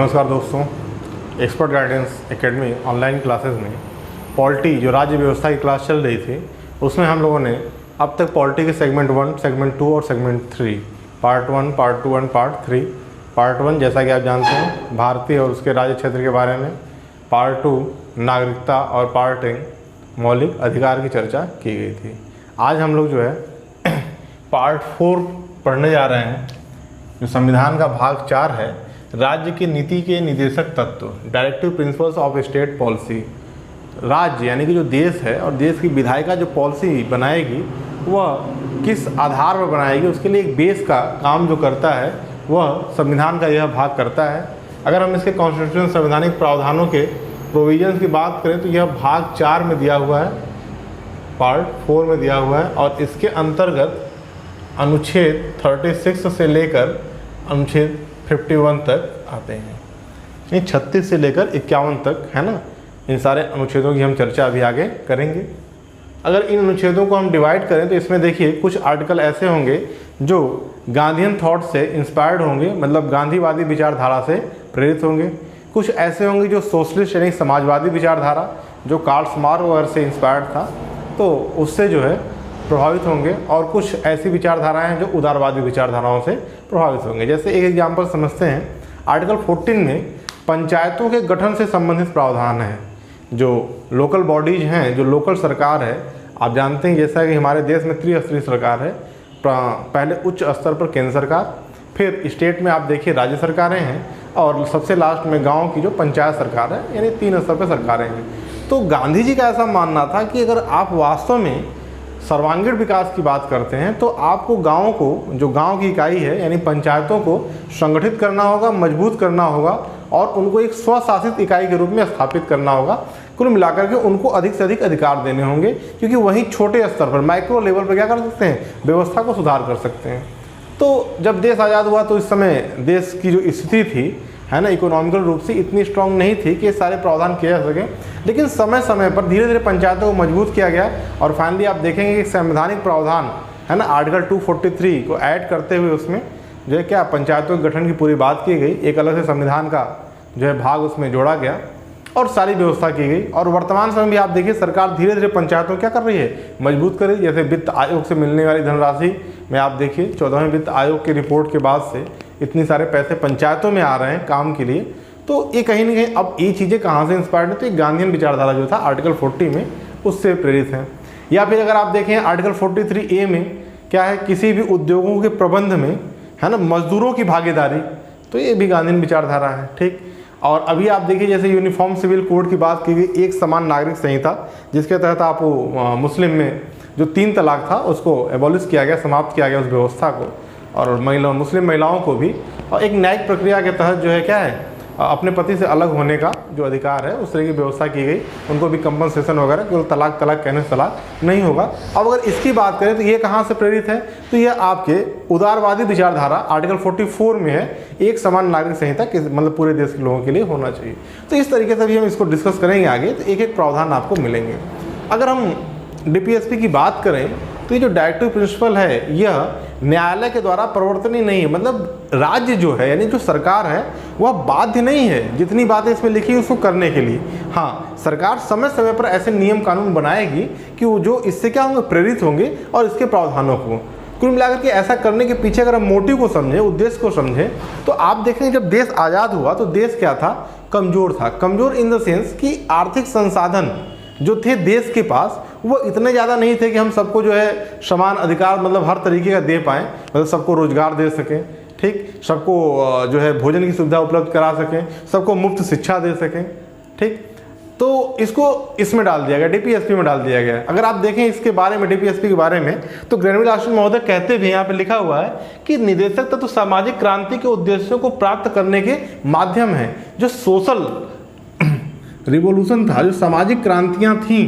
नमस्कार दोस्तों, expert guidance academy online classes में पॉलिटी जो राज्य व्यवस्था की क्लास चल रही थी उसमें हम लोगों ने अब तक पॉलिटी के सेगमेंट 1, सेगमेंट 2 और segment 3, part 1, part 2 and part 3। Part 1 जैसा कि आप जानते हैं भारतीय और उसके राज्य क्षेत्र के बारे में, पार्ट 2 नागरिकता और पार्ट 3 मौलिक अधिकार की चर्चा की गई थी। आज हम लोग जो है पार्ट 4 पढ़ने जा रहे हैं, जो संविधान का भाग 4 है, राज्य की नीति के निर्देशक तत्व, directive principles of state policy. राज्य यानी कि जो देश है और देश की विधायिका जो पॉलिसी बनाएगी वह किस आधार पर बनाएगी, उसके लिए एक बेस का काम जो करता है वह संविधान का यह भाग करता है। अगर हम इसके कॉन्स्टिट्यूशन संवैधानिक प्रावधानों के प्रोविजंस की बात करें तो यह भाग 4 में दिया हुआ है, पार्ट 4 में दिया हुआ है और इसके अंतर्गत अनुच्छेद 36 से लेकर अनुच्छेद 51 तक आते हैं। ये 36 से लेकर 51 तक है ना, इन सारे अनुच्छेदों की हम चर्चा अभी आगे करेंगे। अगर इन अनुच्छेदों को हम डिवाइड करें तो इसमें देखिए कुछ आर्टिकल ऐसे होंगे जो गांधीयन थॉट से इंस्पायर्ड होंगे, मतलब गांधीवादी विचारधारा से प्रेरित होंगे। कुछ ऐसे होंगे जो सोशलिस्ट यानी समाजवादी विचारधारा जो कार्ल मार्क्स वगैरह से इंस्पायर्ड था तो उससे जो है प्रभावित होंगे, और कुछ ऐसी विचारधाराएं हैं जो उदारवादी विचारधाराओं से प्रभावित होंगे। जैसे एक एग्जाम्पल समझते हैं, आर्टिकल 14 में पंचायतों के गठन से संबंधित प्रावधान है। जो लोकल बॉडीज हैं, जो लोकल सरकार है, आप जानते हैं जैसा कि हमारे देश में त्रिस्तरीय सरकार है, पहले उच्च स्तर पर केंद्र सरकार, फिर स्टेट में आप देखिए राज्य सरकारें हैं और सबसे लास्ट में गांव की जो पंचायत सरकार है, यानी 3 स्तर पर सरकारें हैं। तो गांधी जी का ऐसा मानना था कि अगर आप वास्तव में सर्वांगीण विकास की बात करते हैं तो आपको गाँव को, जो गाँव की इकाई है यानी पंचायतों को संगठित करना होगा, मजबूत करना होगा और उनको एक स्वशासित इकाई के रूप में स्थापित करना होगा। कुल मिलाकर के उनको अधिक से अधिक अधिकार देने होंगे, क्योंकि वहीं छोटे स्तर पर माइक्रो लेवल पर क्या कर सकते हैं, व्यवस्था को सुधार कर सकते हैं। तो जब देश आज़ाद हुआ तो इस समय देश की जो स्थिति थी है ना, इकोनॉमिकल रूप से इतनी स्ट्रांग नहीं थी कि ये सारे प्रावधान किए जा सकें, लेकिन समय समय पर धीरे धीरे पंचायतों को मजबूत किया गया और फाइनली आप देखेंगे कि संवैधानिक प्रावधान है ना, आर्टिकल 243 को ऐड करते हुए उसमें जो है क्या पंचायतों के गठन की पूरी बात की गई, एक अलग से संविधान का जो है भाग उसमें जोड़ा गया और सारी व्यवस्था की गई। और वर्तमान समय भी आप देखिए सरकार धीरे धीरे पंचायतों क्या कर रही है, मजबूत कर रही है। जैसे वित्त आयोग से मिलने वाली धनराशि में आप देखिए 14वें वित्त आयोग की रिपोर्ट के बाद से इतने सारे पैसे पंचायतों में आ रहे हैं काम के लिए। तो ये कहीं ना कहीं अब ये चीज़ें कहाँ से इंस्पायर्ड है, तो एक गांधीयन विचारधारा जो था आर्टिकल 40 में उससे प्रेरित है। या फिर अगर आप देखें आर्टिकल 43A में क्या है, किसी भी उद्योगों के प्रबंध में है ना मजदूरों की भागीदारी, तो ये भी गांधीयन विचारधारा है। ठीक, और अभी आप देखिए जैसे यूनिफॉर्म सिविल कोड की बात की गई, एक समान नागरिक संहिता जिसके तहत आप मुस्लिम में जो 3 तलाक था उसको एबॉलिश किया गया, समाप्त किया गया उस व्यवस्था को, और मुस्लिम महिलाओं को भी, और एक न्यायिक प्रक्रिया के तहत जो है क्या है, अपने पति से अलग होने का जो अधिकार है उस तरह की व्यवस्था की गई। उनको भी कंपनसेशन वगैरह, केवल तलाक कहने से तलाक नहीं होगा। अब अगर इसकी बात करें तो ये कहाँ से प्रेरित है, तो ये आपके उदारवादी विचारधारा आर्टिकल 44 में है, एक समान नागरिक संहिता मतलब पूरे देश के लोगों के लिए होना चाहिए। तो इस तरीके से भी हम इसको डिस्कस करेंगे आगे, तो एक एक प्रावधान आपको मिलेंगे। अगर हम DPSP की बात करें तो ये जो डायरेक्टिव प्रिंसिपल है यह न्यायालय के द्वारा प्रवर्तनीय नहीं है, मतलब राज्य जो है यानी जो सरकार है वह बाध्य नहीं है जितनी बातें इसमें लिखी उसको करने के लिए। हाँ, सरकार समय समय पर ऐसे नियम कानून बनाएगी कि वो जो इससे क्या होंगे, प्रेरित होंगे और इसके प्रावधानों को कुल मिलाकर के ऐसा करने के पीछे अगर हम मोटिव को समझें, उद्देश्य को समझें, तो आप देखेंगे जब देश आज़ाद हुआ तो देश क्या था, कमज़ोर था। कमज़ोर इन द सेंस कि आर्थिक संसाधन जो थे देश के पास वो इतने ज़्यादा नहीं थे कि हम सबको जो है समान अधिकार मतलब हर तरीके का दे पाएँ, मतलब सबको रोजगार दे सकें, ठीक, सबको जो है भोजन की सुविधा उपलब्ध करा सकें, सबको मुफ्त शिक्षा दे सकें। ठीक, तो इसको इसमें डाल दिया गया, DPSP में डाल दिया गया। अगर आप देखें इसके बारे में, DPSP के बारे में, तो ग्रेनविल आश्रम महोदय कहते भी, यहाँ पे लिखा हुआ है कि निदेशक तत्व सामाजिक क्रांति के उद्देश्यों को प्राप्त करने के माध्यम है। जो सोशल रिवोल्यूशन था, जो सामाजिक क्रांतियां थीं,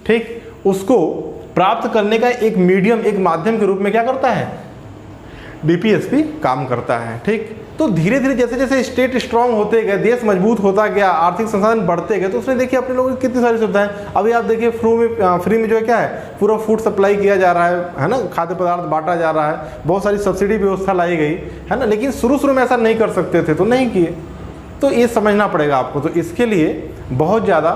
ठीक, उसको प्राप्त करने का एक मीडियम, एक माध्यम के रूप में क्या करता है, DPSP काम करता है। ठीक, तो धीरे धीरे जैसे जैसे स्टेट स्ट्रांग होते गए, देश मजबूत होता गया, आर्थिक संसाधन बढ़ते गए, तो उसने देखिए अपने लोगों की कितनी सारी सुविधाएं। अभी आप देखिए फ्री में जो है क्या है, पूरा फूड सप्लाई किया जा रहा है ना, खाद्य पदार्थ बांटा जा रहा है, बहुत सारी सब्सिडी व्यवस्था लाई गई है ना। लेकिन शुरू में ऐसा नहीं कर सकते थे तो नहीं किए, तो ये समझना पड़ेगा आपको। तो इसके लिए बहुत ज़्यादा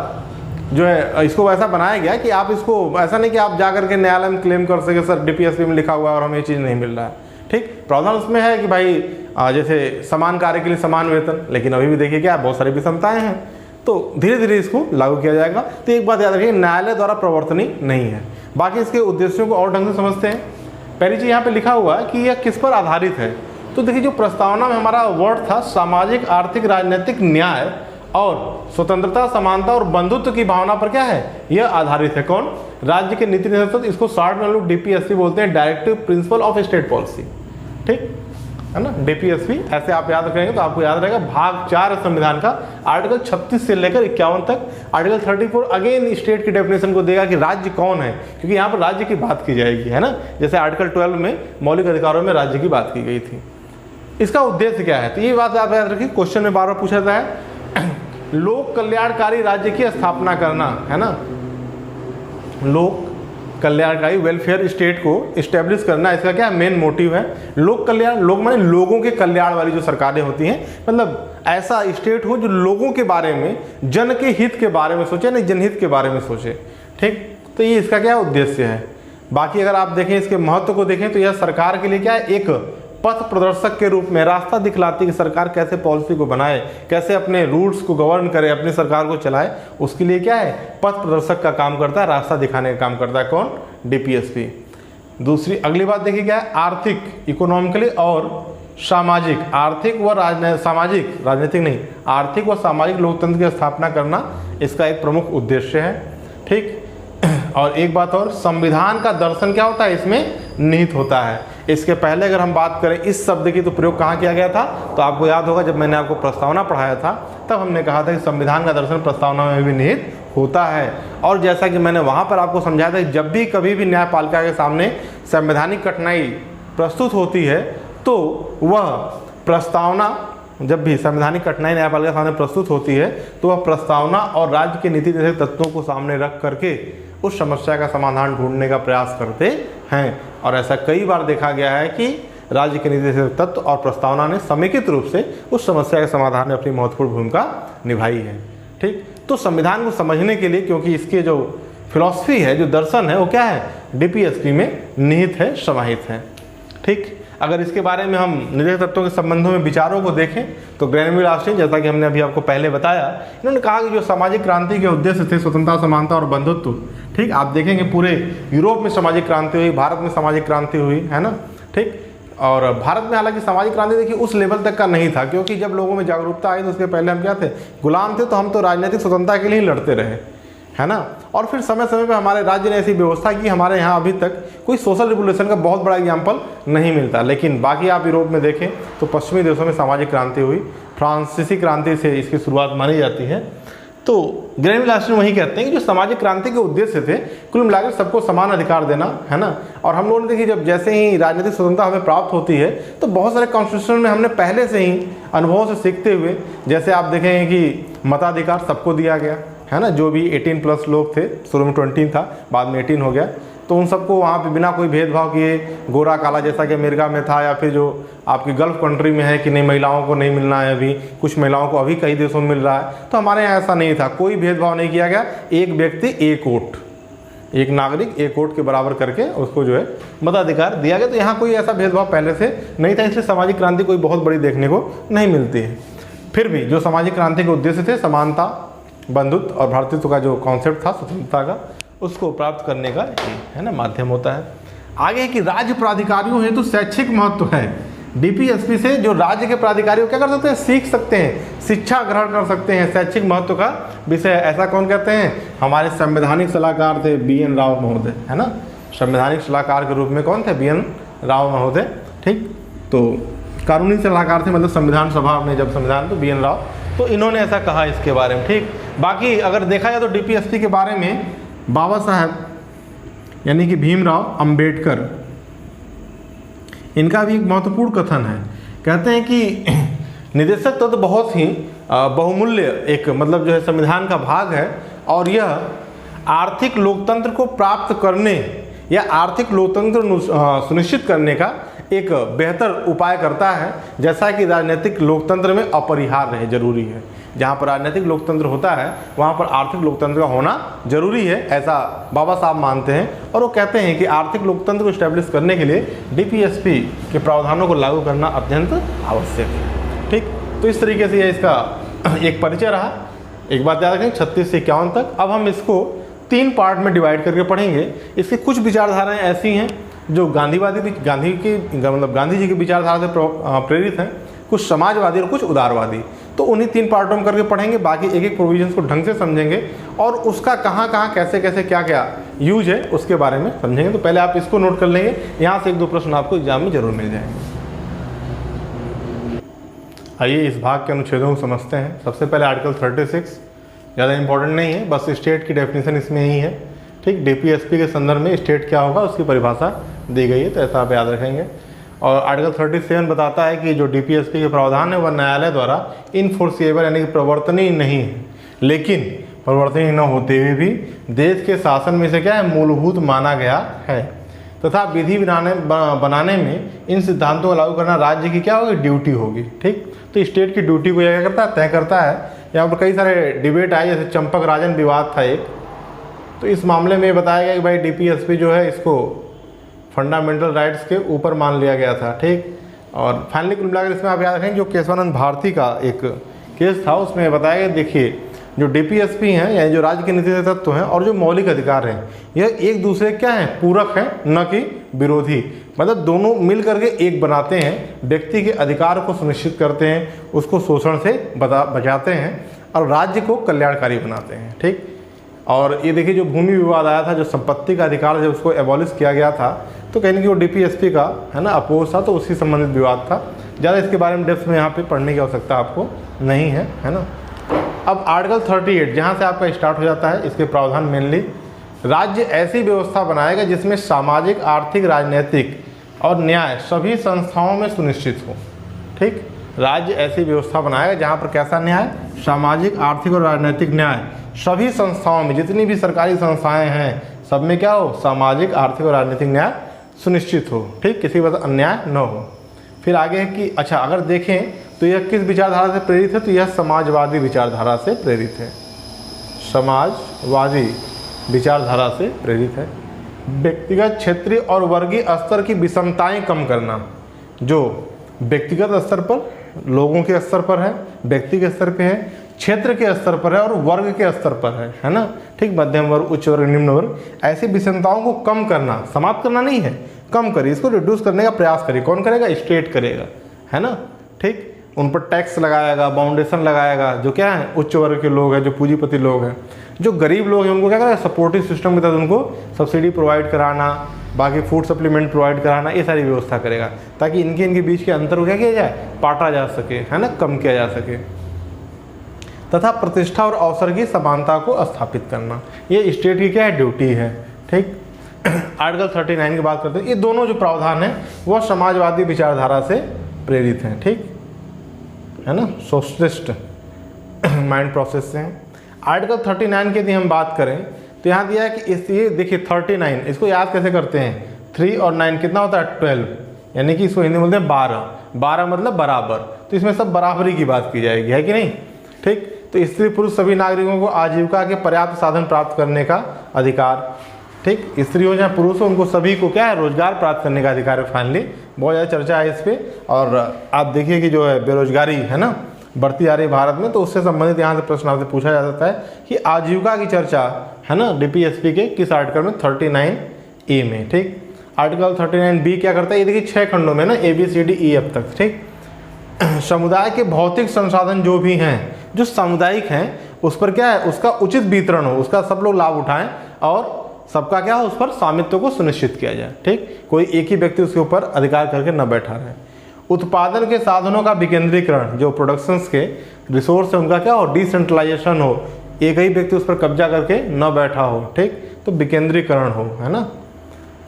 जो है इसको वैसा बनाया गया कि आप इसको ऐसा नहीं कि आप जा करके न्यायालय में क्लेम कर सके सर DPSP में लिखा हुआ है और हमें ये चीज़ नहीं मिल रहा है। ठीक, प्रावधान उसमें है कि भाई जैसे समान कार्य के लिए समान वेतन, लेकिन अभी भी देखिए क्या बहुत सारी विषमताएं हैं, तो धीरे धीरे इसको लागू किया जाएगा। तो एक बात याद रखिए, न्यायालय द्वारा प्रवर्तनीय नहीं है। बाकी इसके उद्देश्यों को और ढंग से समझते हैं। पहली चीज़ यहाँ पे लिखा हुआ है कि यह किस पर आधारित है। तो देखिए जो प्रस्तावना में हमारा वर्ड था, सामाजिक आर्थिक राजनीतिक न्याय और स्वतंत्रता, समानता और बंधुत्व की भावना पर क्या है, यह आधारित है। कौन? राज्य के नीति निर्देशक। इसको शॉर्ट में हम लोग DPSP बोलते हैं, directive principle of state policy. ठीक है ना, DPSP ऐसे आप याद रखेंगे तो आपको याद रहेगा। भाग 4 संविधान का आर्टिकल 36 से लेकर 51 तक। आर्टिकल 34 अगेन स्टेट की डेफिनेशन को देगा कि राज्य कौन है, क्योंकि यहाँ पर राज्य की बात की जाएगी, है ना। जैसे आर्टिकल 12 में मौलिक अधिकारों में राज्य की बात की गई थी। इसका उद्देश्य क्या है, तो ये बात आप याद रखिए, क्वेश्चन में बार बार पूछा जाता है। लोक कल्याणकारी राज्य की स्थापना करना, है ना, लोक कल्याणकारी वेलफेयर स्टेट को इस्टेब्लिश करना, इसका क्या मेन मोटिव है। लोक कल्याण, लोग माने लोगों के कल्याण वाली जो सरकारें होती हैं, मतलब ऐसा स्टेट हो जो लोगों के बारे में, जन के हित के बारे में सोचे, नहीं जनहित के बारे में सोचे। ठीक, तो ये इसका क्या उद्देश्य है। बाकी अगर आप देखें इसके महत्व को देखें तो यह सरकार के लिए क्या है, एक पथ प्रदर्शक के रूप में रास्ता दिखलाती कि सरकार कैसे पॉलिसी को बनाए, कैसे अपने रूल्स को गवर्न करे, अपनी सरकार को चलाए, उसके लिए क्या है, पथ प्रदर्शक का काम करता है, रास्ता दिखाने का काम करता है। कौन? DPSP। दूसरी अगली बात देखिए क्या है, आर्थिक, इकोनॉमिकली और सामाजिक, आर्थिक व सामाजिक, राजनीतिक नहीं, आर्थिक व सामाजिक लोकतंत्र की स्थापना करना इसका एक प्रमुख उद्देश्य है। ठीक, और एक बात और, संविधान का दर्शन क्या होता है, इसमें निहित होता है। इसके पहले अगर हम बात करें इस शब्द की, तो प्रयोग कहाँ किया गया था, तो आपको याद होगा जब मैंने आपको प्रस्तावना पढ़ाया था तब हमने कहा था कि संविधान का दर्शन प्रस्तावना में भी निहित होता है। और जैसा कि मैंने वहाँ पर आपको समझाया था, जब भी कभी भी न्यायपालिका के सामने संवैधानिक कठिनाई प्रस्तुत होती है तो वह प्रस्तावना, जब भी संवैधानिक कठिनाई न्यायपालिका के सामने प्रस्तुत होती है तो वह प्रस्तावना और राज्य के नीति निर्देशक तत्वों को सामने रख करके उस समस्या का समाधान ढूंढने का प्रयास करते हैं। और ऐसा कई बार देखा गया है कि राज्य के नीति निर्देशक तत्व और प्रस्तावना ने समेकित रूप से उस समस्या के समाधान में अपनी महत्वपूर्ण भूमिका निभाई है। ठीक, तो संविधान को समझने के लिए, क्योंकि इसके जो फिलॉसफी है, जो दर्शन है, वो क्या है, DPSP में निहित है, समाहित है। ठीक, अगर इसके बारे में हम निर्देशक तत्वों के संबंधों में विचारों को देखें तो ग्रेनविल ऑस्टिन, जैसा कि हमने अभी आपको पहले बताया, इन्होंने कहा कि जो सामाजिक क्रांति के उद्देश्य थे, स्वतंत्रता, समानता और बंधुत्व। ठीक, आप देखेंगे पूरे यूरोप में सामाजिक क्रांति हुई, भारत में सामाजिक क्रांति हुई, है ना। ठीक, और भारत में हालांकि सामाजिक क्रांति देखिए उस लेवल तक का नहीं था, क्योंकि जब लोगों में जागरूकता आई तो उसके पहले हम क्या थे, गुलाम थे। तो हम तो राजनीतिक स्वतंत्रता के लिए ही लड़ते रहे, है ना। और फिर समय समय पे हमारे राज्य ने ऐसी व्यवस्था की, हमारे यहाँ अभी तक कोई सोशल रिवोल्यूशन का बहुत बड़ा एग्जाम्पल नहीं मिलता। लेकिन बाकी आप यूरोप में देखें तो पश्चिमी देशों में सामाजिक क्रांति हुई, फ्रांसीसी क्रांति से इसकी शुरुआत मानी जाती है। तो ग्रेनविल ऑस्टिन वही कहते हैं कि जो सामाजिक क्रांति के उद्देश्य थे, कुल मिलाकर सबको समान अधिकार देना, है ना। और हम लोगों ने देखिए जब जैसे ही राजनीतिक स्वतंत्रता हमें प्राप्त होती है तो बहुत सारे कॉन्स्टिट्यूशन में हमने पहले से ही अनुभवों से सीखते हुए, जैसे आप देखेंगे कि मताधिकार सबको दिया गया, है ना। जो भी 18+ लोग थे, शुरू में 20 था, बाद में 18 हो गया, तो उन सबको वहाँ पे बिना कोई भेदभाव किए, गोरा काला, जैसा कि अमेरिका में था या फिर जो आपकी गल्फ कंट्री में है कि नहीं महिलाओं को नहीं मिलना है, अभी कुछ महिलाओं को अभी कई देशों में मिल रहा है। तो हमारे यहाँ ऐसा नहीं था, कोई भेदभाव नहीं किया गया। एक व्यक्ति एक वोट, एक नागरिक एक वोट के बराबर करके उसको जो है मताधिकार दिया गया। तो यहाँ कोई ऐसा भेदभाव पहले से नहीं था, इसलिए सामाजिक क्रांति कोई बहुत बड़ी देखने को नहीं मिलती है। फिर भी जो सामाजिक क्रांति के उद्देश्य थे, समानता, बंधुत्व और भ्रातृत्व का जो कॉन्सेप्ट था स्वतंत्रता का, उसको प्राप्त करने का है ना माध्यम होता है। आगे कि राज्य प्राधिकारियों हेतु शैक्षिक महत्व है। DPSP से जो राज्य के प्राधिकारी क्या कर सकते हैं, सीख सकते हैं, शिक्षा ग्रहण कर सकते हैं, शैक्षिक महत्व का विषय। ऐसा कौन कहते हैं, हमारे संवैधानिक सलाहकार थे BN राव महोदय, है ना। संवैधानिक सलाहकार के रूप में कौन थे, BN राव महोदय। ठीक, तो कानूनी सलाहकार थे, मतलब संविधान सभा में जब संविधान, तो BN राव, तो इन्होंने ऐसा कहा इसके बारे में। ठीक, बाकी अगर देखा जाए तो DPSP के बारे में बाबा साहब यानी कि भीमराव अंबेडकर, इनका भी एक महत्वपूर्ण कथन है। कहते हैं कि निदेशक तत्व बहुत ही बहुमूल्य एक मतलब जो है संविधान का भाग है, और यह आर्थिक लोकतंत्र को प्राप्त करने या आर्थिक लोकतंत्र सुनिश्चित करने का एक बेहतर उपाय करता है, जैसा कि राजनीतिक लोकतंत्र में अपरिहार्य है, जरूरी है। जहाँ पर राजनीतिक लोकतंत्र होता है वहाँ पर आर्थिक लोकतंत्र का होना जरूरी है, ऐसा बाबा साहब मानते हैं। और वो कहते हैं कि आर्थिक लोकतंत्र को इस्टेब्लिश करने के लिए डीपीएसपी के प्रावधानों को लागू करना अत्यंत आवश्यक है। ठीक, तो इस तरीके से ये इसका एक परिचय रहा। एक बात याद रखें, 36 से 51 तक। अब हम इसको 3 पार्ट में डिवाइड करके पढ़ेंगे। इसकी कुछ विचारधाराएँ ऐसी हैं जो गांधी जी की विचारधारा से प्रेरित हैं, कुछ समाजवादी और कुछ उदारवादी। तो उन्हीं 3 पार्टों में करके पढ़ेंगे, बाकी एक एक प्रोविजंस को ढंग से समझेंगे और उसका कहाँ कहाँ कैसे कैसे क्या क्या यूज है उसके बारे में समझेंगे। तो पहले आप इसको नोट कर लेंगे, यहाँ से 1-2 प्रश्न आपको एग्जाम में जरूर मिल जाएंगे। आइए इस भाग के अनुच्छेदों को समझते हैं। सबसे पहले आर्टिकल 36 ज़्यादा इंपॉर्टेंट नहीं है, बस स्टेट की डेफिनेशन इसमें ही है। ठीक, डीपीएसपी के संदर्भ में स्टेट क्या होगा उसकी परिभाषा दी गई है, तो ऐसा आप याद रखेंगे। और आर्टिकल 37 बताता है कि जो डीपीएसपी के प्रावधान है वह न्यायालय द्वारा इनफोर्सिएबल यानी कि प्रवर्तनीय नहीं है, लेकिन प्रवर्तनीय न होते हुए भी देश के शासन में से क्या है, मूलभूत माना गया है तथा विधि बनाने में इन सिद्धांतों को लागू करना राज्य की क्या होगी, ड्यूटी होगी। ठीक, तो स्टेट की ड्यूटी को क्या करता है, तय करता है। यहाँ पर कई सारे डिबेट आए, जैसे चंपक राजन विवाद था एक, तो इस मामले में बताया गया कि भाई डीपीएसपी जो है इसको फंडामेंटल राइट्स के ऊपर मान लिया गया था। ठीक, और फाइनली कुल मिलाकर इसमें आप याद रखें जो केशवानंद भारती का एक केस था उसमें बताया गया, देखिए जो डीपीएसपी हैं यानी जो राज्य के नीति तत्व हैं और जो मौलिक अधिकार हैं यह एक दूसरे क्या हैं, पूरक हैं, न कि विरोधी। मतलब दोनों मिल करके एक बनाते हैं, व्यक्ति के अधिकार को सुनिश्चित करते हैं, उसको शोषण से बचाते हैं और राज्य को कल्याणकारी बनाते हैं। ठीक, और ये देखिए जो भूमि विवाद आया था, जो संपत्ति का अधिकार जब उसको एबॉलिश किया गया था, तो कहीं ना कहीं वो डीपीएसपी का है ना अपोज था, तो उसी संबंधित विवाद था। ज़्यादा इसके बारे में डेप्थ में यहाँ पे पढ़ने की आवश्यकता आपको नहीं है, है ना। अब आर्टिकल 38 जहाँ से आपका स्टार्ट हो जाता है, इसके प्रावधान मेनली राज्य ऐसी व्यवस्था बनाएगा जिसमें सामाजिक, आर्थिक, राजनीतिक और न्याय सभी संस्थाओं में सुनिश्चित हो। ठीक, राज्य ऐसी व्यवस्था बनाएगा जहाँ पर कैसा न्याय, सामाजिक, आर्थिक और राजनीतिक न्याय सभी संस्थाओं में, जितनी भी सरकारी संस्थाएं हैं सब में क्या हो, सामाजिक, आर्थिक और राजनीतिक न्याय सुनिश्चित हो। ठीक, किसी वजह अन्याय न हो। फिर आगे है कि अच्छा अगर देखें तो यह किस विचारधारा से प्रेरित है, तो यह समाजवादी विचारधारा से प्रेरित है, समाजवादी विचारधारा से प्रेरित है। व्यक्तिगत, क्षेत्रीय और वर्गीय स्तर की विषमताएं कम करना, जो व्यक्तिगत स्तर पर, लोगों के स्तर पर है, व्यक्ति के स्तर पे है, क्षेत्र के स्तर पर है और वर्ग के स्तर पर है ना। ठीक, मध्यम वर्ग, उच्च वर्ग, निम्न वर्ग, ऐसी विषमताओं को कम करना, समाप्त करना नहीं है, कम करिए, इसको रिड्यूस करने का प्रयास करिए। कौन करेगा, स्टेट करेगा, है ना। ठीक, उन पर टैक्स लगाएगा, बाउंडेशन लगाएगा, जो क्या है उच्च वर्ग के लोग हैं, जो पूंजीपति लोग हैं। जो गरीब लोग हैं उनको क्या करेगा, सपोर्टिव सिस्टम के तहत उनको सब्सिडी प्रोवाइड कराना, बाकी फूड सप्लीमेंट प्रोवाइड कराना, ये सारी व्यवस्था करेगा, ताकि इनके बीच के अंतर को क्या किया जाए, पाटा जा सके, है ना, कम किया जा सके। तथा प्रतिष्ठा और अवसर की समानता को स्थापित करना, ये स्टेट की क्या है, ड्यूटी है। ठीक, आर्टिकल 39 की बात करते हैं। ये दोनों जो प्रावधान है वह समाजवादी विचारधारा से प्रेरित हैं। ठीक है ना, सोशलिस्ट माइंड प्रोसेस से हैं। आर्टिकल 39 की यदि हम बात करें तो यहाँ दिया है कि इस ये देखिए 39, इसको याद कैसे करते हैं, 3 और 9 कितना होता है, 12, यानी कि इसको हिंदी में बोलते हैं 12 मतलब बराबर। तो इसमें सब बराबरी की बात की जाएगी, है कि नहीं। ठीक, तो स्त्री पुरुष सभी नागरिकों को आजीविका के पर्याप्त साधन प्राप्त करने का अधिकार। ठीक, स्त्री हो चाहे पुरुष हो, उनको सभी को क्या है, रोजगार प्राप्त करने का अधिकार है। फाइनली बहुत ज़्यादा चर्चा है इस पर, और आप देखिए कि जो है बेरोजगारी है ना बढ़ती आ रही भारत में, तो उससे संबंधित यहाँ से प्रश्न आपसे पूछा जा सकता है कि आजीविका की चर्चा है ना डीपीएसपी के किस आर्टिकल में, 39A में। ठीक, आर्टिकल 39B क्या करता है, ये देखिए 6 खंडों में ना, ABCDEF तक। ठीक, समुदाय के भौतिक संसाधन जो भी हैं, जो सामुदायिक हैं, उस पर क्या है, उसका उचित वितरण हो, उसका सब लोग लाभ उठाएं और सबका क्या हो, उस पर स्वामित्व को सुनिश्चित किया जाए। ठीक, कोई एक ही व्यक्ति उसके ऊपर अधिकार करके न बैठा रहे। उत्पादन के साधनों का विकेंद्रीकरण, जो प्रोडक्शंस के रिसोर्स है उनका क्या हो, डिसेंट्रलाइजेशन हो, एक ही व्यक्ति उस पर कब्जा करके न बैठा हो। ठीक, तो विकेंद्रीकरण हो, है ना।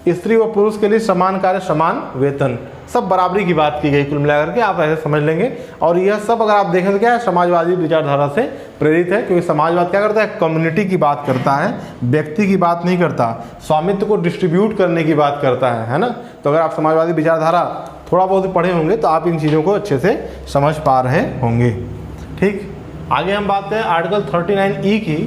स्त्री व पुरुष के लिए समान कार्य समान वेतन, सब बराबरी की बात की गई कुल मिलाकर के, आप ऐसे समझ लेंगे। और यह सब अगर आप देखें तो क्या है, समाजवादी विचारधारा से प्रेरित है, क्योंकि समाजवाद क्या करता है, कम्युनिटी की बात करता है, व्यक्ति की बात नहीं करता, स्वामित्व को डिस्ट्रीब्यूट करने की बात करता है ना। तो अगर आप समाजवादी विचारधारा थोड़ा बहुत पढ़े होंगे तो आप इन चीज़ों को अच्छे से समझ पा रहे होंगे। ठीक, आगे हम बात करें आर्टिकल 39E की।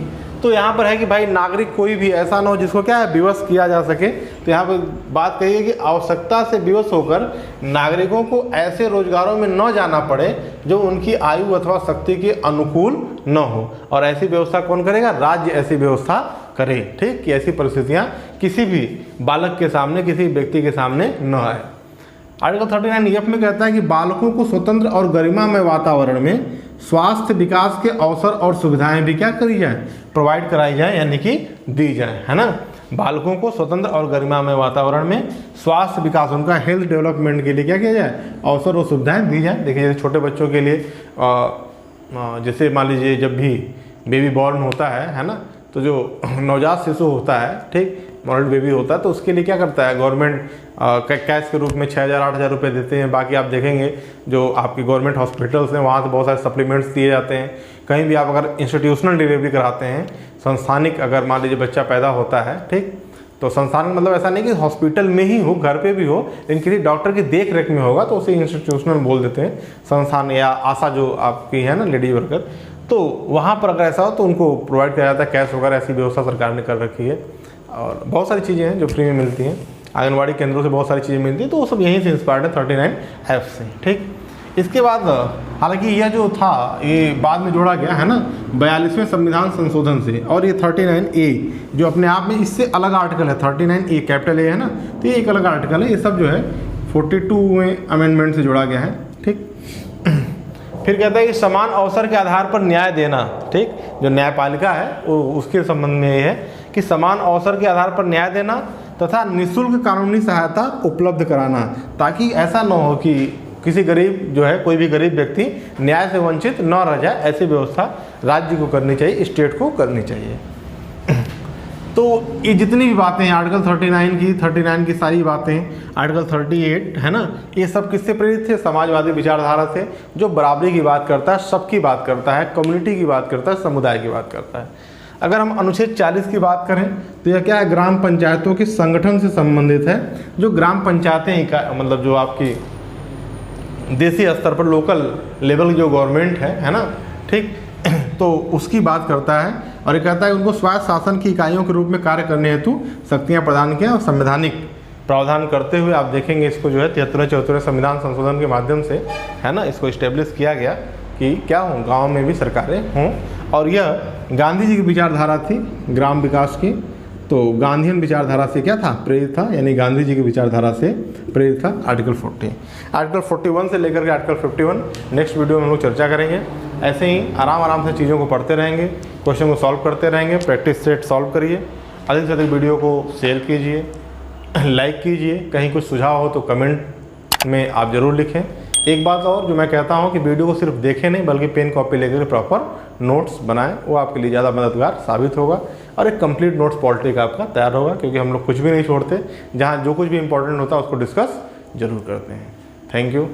तो यहाँ पर है कि भाई नागरिक कोई भी ऐसा ना हो जिसको क्या है, विवश किया जा सके। तो यहाँ पर बात कही है कि आवश्यकता से विवश होकर नागरिकों को ऐसे रोजगारों में न जाना पड़े जो उनकी आयु अथवा शक्ति के अनुकूल न हो। और ऐसी व्यवस्था कौन करेगा, राज्य ऐसी व्यवस्था करे। ठीक, कि ऐसी परिस्थितियाँ किसी भी बालक के सामने, किसी व्यक्ति के सामने न आए। आर्टिकल 39F में कहता है कि बालकों को स्वतंत्र और गरिमामय वातावरण में स्वास्थ्य विकास के अवसर और सुविधाएं भी क्या करी जाए, प्रोवाइड कराई जाए, यानी कि दी जाए, है ना। बालकों को स्वतंत्र और गरिमामय वातावरण में स्वास्थ्य विकास, उनका हेल्थ डेवलपमेंट के लिए क्या किया जाए, अवसर और सुविधाएं दी जाए। देखिए जैसे छोटे बच्चों के लिए जैसे मान लीजिए जब भी बेबी बॉर्न होता है ना, तो जो नवजात शिशु होता है, ठीक, मॉडल बेबी होता है, तो उसके लिए क्या करता है गवर्नमेंट कैश के रूप में 6,000-8,000 रुपये देते हैं। बाकी आप देखेंगे जो आपकी गवर्नमेंट हॉस्पिटल्स हैं वहाँ से बहुत सारे सप्लीमेंट्स दिए जाते हैं। कहीं भी आप अगर इंस्टीट्यूशनल डिलीवरी कराते हैं, संस्थानिक अगर मान लीजिए बच्चा पैदा होता है, ठीक, तो संस्थानिक मतलब ऐसा नहीं कि हॉस्पिटल में ही हो, घर पे भी हो, लेकिन किसी डॉक्टर की देख रेख में होगा तो उसे इंस्टीट्यूशनल बोल देते हैं, संस्थान या आशा जो आपकी है ना लेडी वर्कर, तो वहाँ पर अगर ऐसा हो तो उनको प्रोवाइड किया जाता है कैश वगैरह, ऐसी व्यवस्था सरकार ने कर रखी है। और बहुत सारी चीज़ें हैं जो फ्री में मिलती हैं, आंगनबाड़ी केंद्रों से बहुत सारी चीज़ें मिलती हैं, तो वो सब यहीं से इंस्पायर्ड है 39F से। ठीक, इसके बाद हालांकि यह जो था ये बाद में जोड़ा गया है ना 42वें संविधान संशोधन से, और ये 39A जो अपने आप में इससे अलग आर्टिकल है, 39A कैपिटल ए है ना, तो ये एक अलग आर्टिकल है। ये सब जो है 42वें अमेंडमेंट से जोड़ा गया है। ठीक, फिर कहता है कि समान अवसर के आधार पर न्याय देना। ठीक, जो न्यायपालिका है वो उसके संबंध में ये है कि समान अवसर के आधार पर न्याय देना तथा निःशुल्क कानूनी सहायता उपलब्ध कराना, ताकि ऐसा न हो कि किसी गरीब जो है, कोई भी गरीब व्यक्ति न्याय से वंचित न रह जाए। ऐसी व्यवस्था राज्य को करनी चाहिए, स्टेट को करनी चाहिए। तो ये जितनी भी बातें हैं आर्टिकल 39 की सारी बातें, आर्टिकल 38 है ना, ये सब किससे प्रेरित थे, समाजवादी विचारधारा से, जो बराबरी की बात करता है, सबकी बात करता है, कम्युनिटी की बात करता है, समुदाय की बात करता है। अगर हम अनुच्छेद 40 की बात करें तो यह क्या है, ग्राम पंचायतों के संगठन से संबंधित है। जो ग्राम पंचायतें मतलब जो आपकी देशी स्तर पर लोकल लेवल जो गवर्नमेंट है ना, ठीक, तो उसकी बात करता है। और ये कहता है उनको स्वायत्त शासन की इकाइयों के रूप में कार्य करने हेतु शक्तियाँ प्रदान किया, और संवैधानिक प्रावधान करते हुए आप देखेंगे इसको जो है 73वें संविधान संशोधन के माध्यम से है ना, इसको इस्टेब्लिश किया गया कि क्या हो, गाँव में भी सरकारें हों। और यह गांधी जी की विचारधारा थी ग्राम विकास की, तो गांधीयन विचारधारा से क्या था, प्रेरित था, यानी गांधी जी की विचारधारा से प्रेरित था आर्टिकल 40। आर्टिकल 41 से लेकर के आर्टिकल 51 नेक्स्ट वीडियो में हम लोग चर्चा करेंगे। ऐसे ही आराम से चीज़ों को पढ़ते रहेंगे, क्वेश्चन को सॉल्व करते रहेंगे, प्रैक्टिस सेट सॉल्व करिए, अधिक से अधिक वीडियो को शेयर कीजिए, लाइक कीजिए। कहीं कुछ सुझाव हो तो कमेंट में आप ज़रूर लिखें। एक बात और जो मैं कहता हूँ कि वीडियो को सिर्फ देखें नहीं बल्कि पेन कॉपी लेकर प्रॉपर नोट्स बनाएं, वो आपके लिए ज़्यादा मददगार साबित होगा। और एक कंप्लीट नोट्स पॉलिटी का आपका तैयार होगा, क्योंकि हम लोग कुछ भी नहीं छोड़ते, जहाँ जो कुछ भी इंपॉर्टेंट होता है उसको डिस्कस जरूर करते हैं। Thank you.